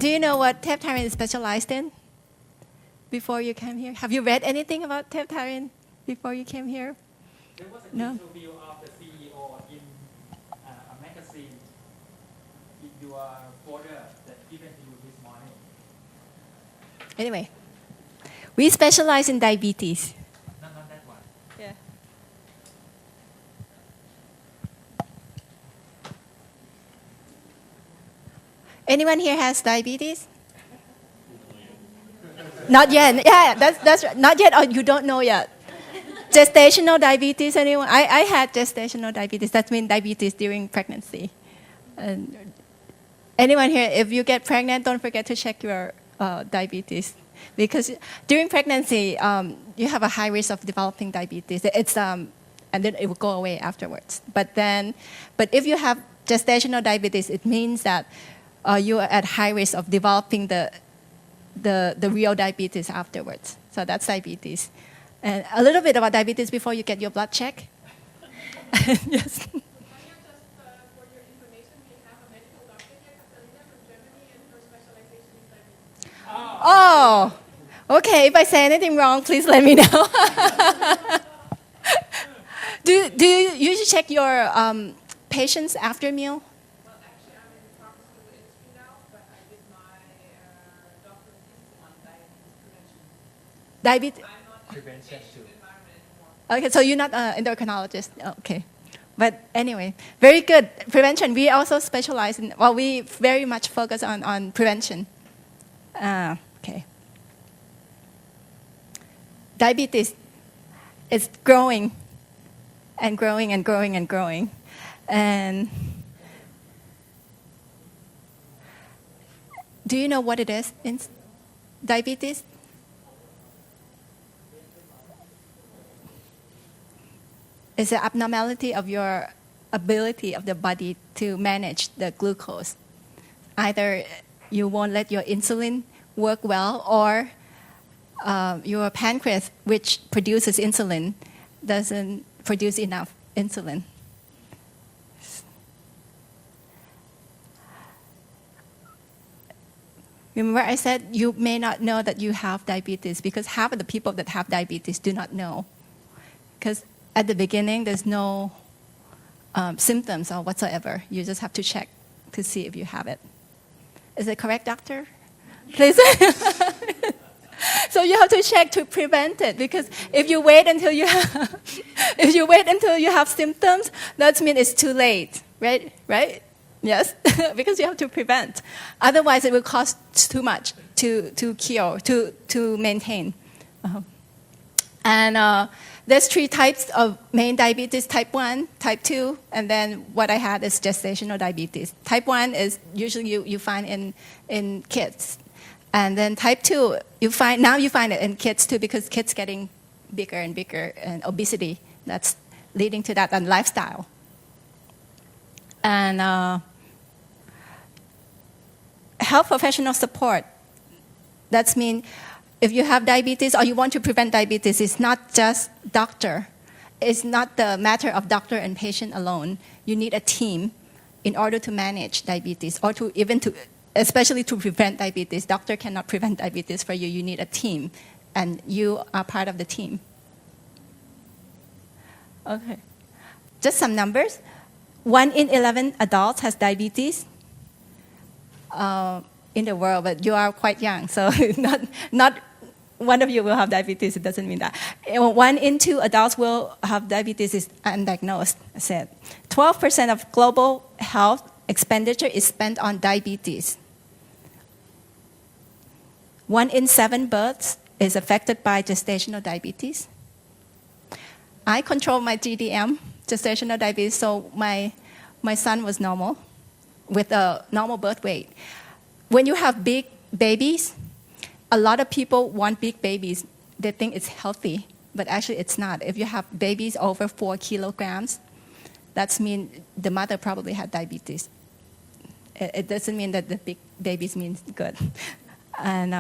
Do you know what Tanya is specialized in before you came here? Have you read anything about Tanya before you came here? There was an No. interview of the CEO in a magazine in your folder that given to you this morning. Anyway, we specialize in diabetes. Not that one. Yeah. Anyone here has diabetes? Not yet. Yeah, that's right. Not yet, or you don't know yet. Gestational diabetes, anyone? I had gestational diabetes. That means diabetes during pregnancy. And anyone here, if you get pregnant, don't forget to check your diabetes. Because during pregnancy, you have a high risk of developing diabetes. And then it will go away afterwards. But if you have gestational diabetes, it means that you are at high risk of developing the real diabetes afterwards. So that's diabetes. And a little bit about diabetes before you get your blood check. Yes. For your information, we have a medical doctor here, Catalina from Germany, and her specialization is diabetes. Oh, okay. If I say anything wrong, please let me know. do you usually check your patients after meal? Well, actually, I'm in the pharmaceutical industry now, but I did my doctorate thesis on diabetes prevention. Diabetes. I'm not in the Prevention too. environment anymore. Okay, so you're not an endocrinologist. Okay. But anyway, very good. Prevention. We also specialize in, well, we very much focus on prevention. Okay. Diabetes is growing and growing and growing and growing. And do you know what it is in diabetes? It's an abnormality of your ability of the body to manage the glucose. Either you won't let your insulin work well, or your pancreas, which produces insulin, doesn't produce enough insulin. Remember I said you may not know that you have diabetes because half of the people that have diabetes do not know. Because at the beginning, there's no symptoms or whatsoever. You just have to check to see if you have it. Is it correct, doctor? Please. So you have to check to prevent it, because if you wait until you have symptoms, that means it's too late, right? Right? Yes, because you have to prevent. Otherwise, it will cost too much to cure, to maintain. And there's 3 types of main diabetes: type 1, type 2, and then what I had is gestational diabetes. Type 1 is usually you find in kids. And then type 2, you find it in kids too, because kids getting bigger and bigger, and obesity, that's leading to that, and lifestyle. And health professional support. That means if you have diabetes or you want to prevent diabetes, it's not just doctor. It's not the matter of doctor and patient alone. You need a team in order to manage diabetes, or especially to prevent diabetes. Doctor cannot prevent diabetes for you. You need a team, and you are part of the team. Okay. Just some numbers. 1 in 11 adults has diabetes in the world, but you are quite young, so not one of you will have diabetes. It doesn't mean that. 1 in 2 adults will have diabetes is undiagnosed, I said. 12% of global health expenditure is spent on diabetes. 1 in 7 births is affected by gestational diabetes. I control my GDM, gestational diabetes, so my son was normal, with a normal birth weight. When you have big babies, a lot of people want big babies. They think it's healthy, but actually it's not. If you have babies over 4 kilograms, that means the mother probably had diabetes. It doesn't mean that the big babies means good. And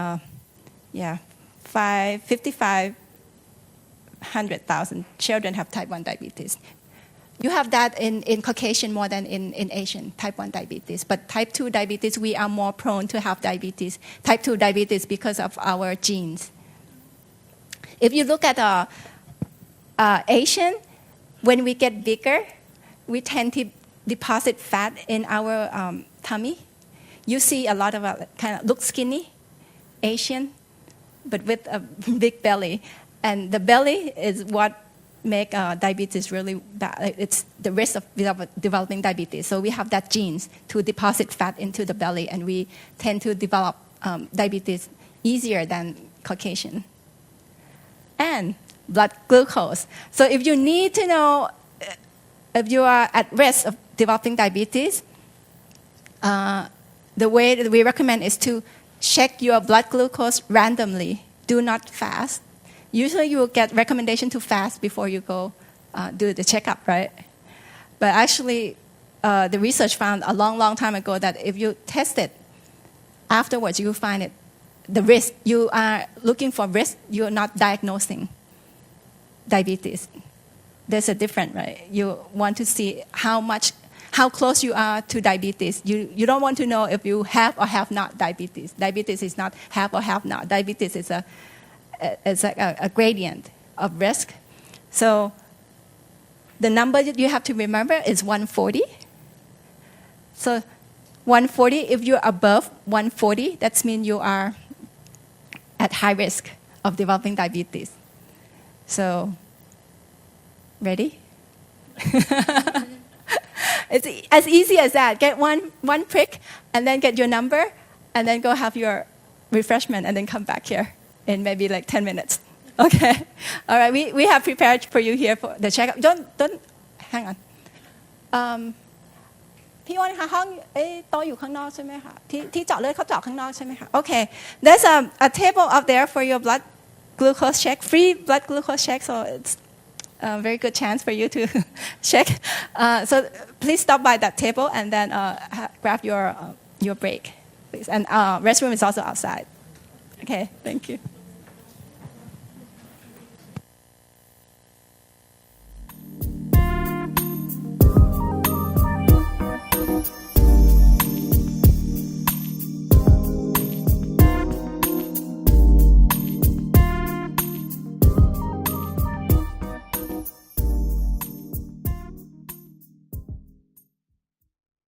5,000 children have type 1 diabetes. You have that in Caucasian more than in Asian, type 1 diabetes. But type 2 diabetes, we are more prone to have diabetes. Type 2 diabetes because of our genes. If you look at Asian, when we get bigger, we tend to deposit fat in our tummy. You see a lot of kind of look skinny, Asian, but with a big belly. And the belly is what make diabetes really bad. It's the risk of developing diabetes. So we have that genes to deposit fat into the belly, and we tend to develop diabetes easier than Caucasian. And blood glucose. So if you need to know if you are at risk of developing diabetes, the way that we recommend is to check your blood glucose randomly. Do not fast. Usually you will get recommendation to fast before you go do the checkup, right? But actually, the research found a long, long time ago that if you test it, afterwards you will find it, the risk, you are looking for risk, you are not diagnosing diabetes. There's a difference, right? You want to see how close you are to diabetes. You don't want to know if you have or have not diabetes. Diabetes is not have or have not. Diabetes is a gradient of risk. So the number that you have to remember is 140. So 140, if you're above 140, that means you are at high risk of developing diabetes. So, ready? It's as easy as that. Get one prick, and then get your number, and then go have your refreshment, and then come back here in maybe like 10 minutes. Okay? All right, we have prepared for you here for the checkup. Don't hang on. พี่อ้วนคะห้องโต๊ะอยู่ข้างนอกใช่ไหมคะที่เจาะเลือดเขาเจาะข้างนอกใช่ไหมคะ Okay, there's a table up there for your blood glucose check, free blood glucose check, so it's a very good chance for you to check. So please stop by that table and then grab your break, please. And restroom is also outside. Okay, thank you.